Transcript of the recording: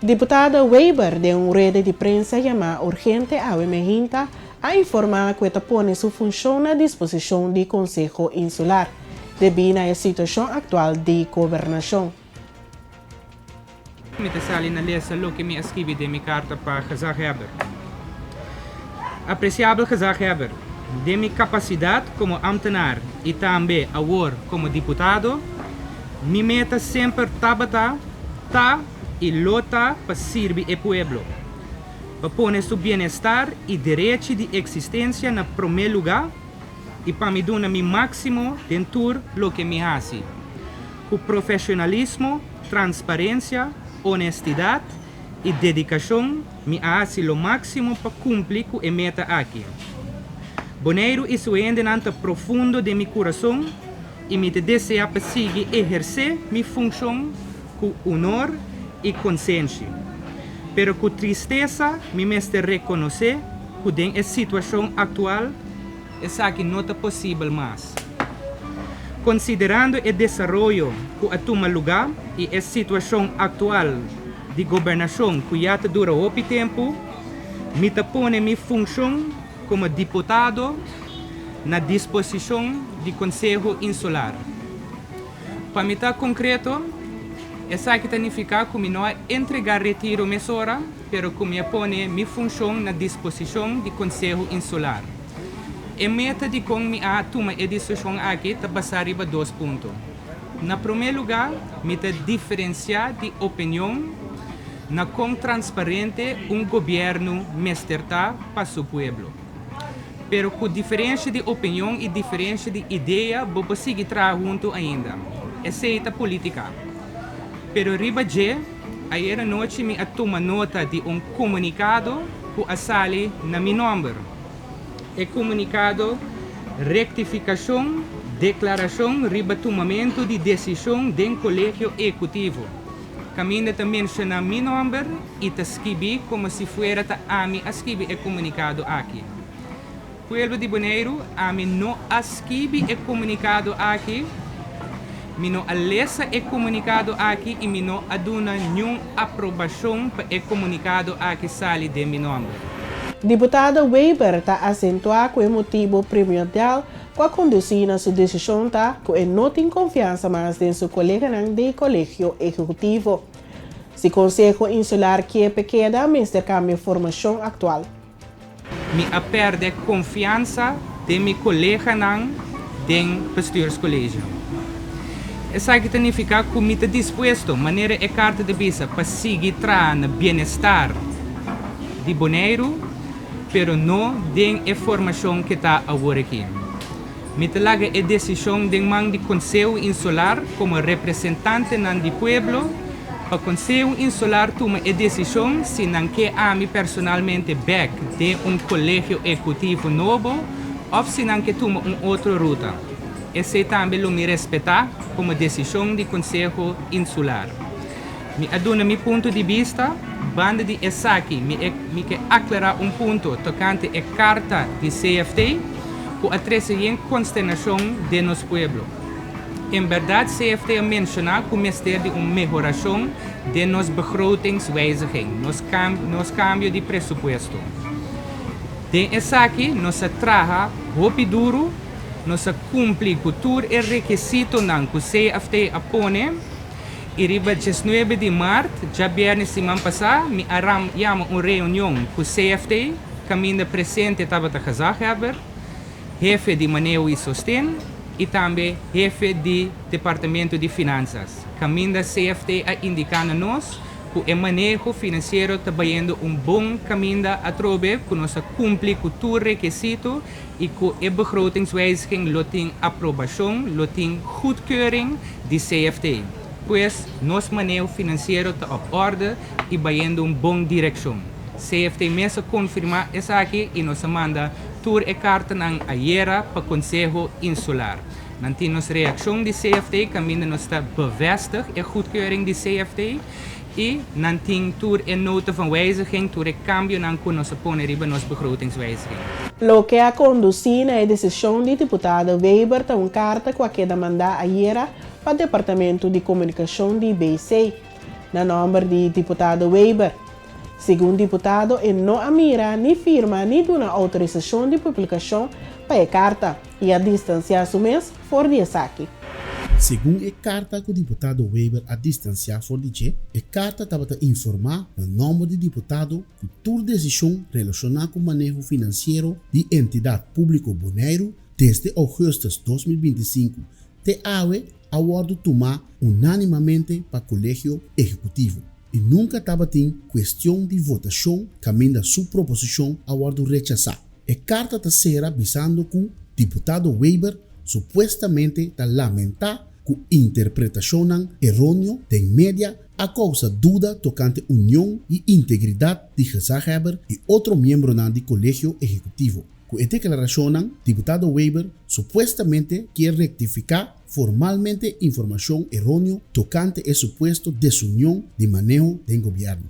Deputada Weber de uma rede de prensa chamada Urgente ao Emergente a informar que está pondo sua função na disposição do Conselho Insular, devido à situação atual de governação. Me sali na lesa lo que me escrevi de minha carta para gezaghebber. Apreciável gezaghebber, de minha capacidade como ambtenaar e também agora como deputado, minha meta sempre tabata, e luta para servir o pueblo, para pôr seu bem-estar e direito de existência no primeiro lugar e para me dar meu máximo dentro do que me faz. Com profissionalismo, transparência, honestidade e dedicação, me faz o máximo para cumprir com a meta aqui. Boneiro isso ainda nanta profundo de meu coração e me deseja para seguir exercer minha função com honor e consciência. Pero com tristeza, me mestre reconhecer que a situação atual é que não é possível mais. Considerando o desenvolvimento que toma lugar e a situação atual de governação que já dura pouco tempo, me põe minha função como deputado na disposição do Conselho Insular. Para me estar concreto, essa que significa que não é entregar retiro mesora, pero que me põe minha função na disposição do Conselho Insular. A meta de como me toma a decisão aqui está passar riba 2 pontos. Na primeiro lugar, me diferenciar de opinião na como transparente governo mesterta para o povo. Pero com diferença de opinião e diferença de ideia, vou conseguir trabalhar junto ainda. Essa é a política. Pero riba de, ayer noite me toma nota de comunicado que a sali na meu nome. É comunicado rectificação, declaração, riba tomamento de decisão do colégio executivo. Caminha também na meu nome e te escrevi como se fosse a mim a escrever o comunicado aqui. Pueblo de Bonaire, a mim não escrevi o comunicado aqui. Me não alessa o comunicado aqui e me não aduna nenhuma aprovação para o comunicado aqui sali de meu nome. Deputada Weber está acentuar que o motivo primordial para conduzir na sua decisão está que não tem confiança mais em seu colega do colégio executivo. Se Conselho Insular quer pequena, mas cambia a formação atual. Me perde confiança de meu colega do bestuurscolégio. Essa que significa que me está disposto, maneira é carta de visa para seguir no bem-estar de Bonaire, pero não tem a formação que está agora aqui. Me traga a decisão de man de Conselho Insular como representante do povo, para o Conselho Insular toma a decisão se não quer a mim personalmente back de colégio executivo novo ou se não quer tomar outra ruta. Esse também me respeitar como decisão do Conselho Insular. Me aduna meu ponto de vista, banda de Esaki, me quer aclarar ponto tocante a carta de CFT, que atrasa em consternação de nosso povo. Em verdade, CFT menciona que o mestre de melhoração de nossa begrotingswijziging, nos cambio de presupuesto. De Esaki, nos traga roupa duro, nos cumpre com todo o requisito que o CFT apone. E riba 19 de março, já viernes semana passada, me arranjamos uma reunião com o CFT, caminho presente estava a gezaghebber, jefe de manejo e sustento, e também jefe de departamento de finanças. Caminho da CFT a indicar a nós que o manejo financeiro está indo bom caminho a trobe, que nós cumpre com todo o requisito e que a begrotingswijziging tem aprovação, tem goedkeuring de CFT. Pois nosso manejo financeiro está op orde e vai indo boa direção. CFT mesmo confirma isso aqui e nos manda toda a carta na IERA para o Conselho Insular. Não temos reação de CFT, caminho nos está bevestig a goedkeuring de CFT e não tem toda a nota van wijziging, toda a cambio que nos põe riba nos begrotingswijziging. Lo que a conduzir na decisão de deputada Weber está uma carta que quer mandar a IERA para o Departamento de Comunicação de BC. na nombre de deputado Weber. Segundo deputado, ele não admira, nem firma, nem dá autorização de publicação para a carta e a distanciar o mês fora de saque. Segundo a carta que o deputado Weber a distanciar fora de a carta estava a informar o nome de deputado que toda decisão relacionada com o manejo financeiro de entidade pública boneiro desde agosto de 2025 te ave a acordo tomar unanimamente para o colégio executivo. E nunca estava em questão de votação caminho da sua proposição a acordo rechazar. A carta terceira avisando que o deputado Weber supostamente está lamentar que a interpretação errônea tem média a causa dúvida tocante união e integridade de gezaghebber e outro membro do colégio executivo. Com a declaração, o deputado Weber supostamente quer rectificar formalmente informação errônea tocante a suposto desunião de manejo do governo.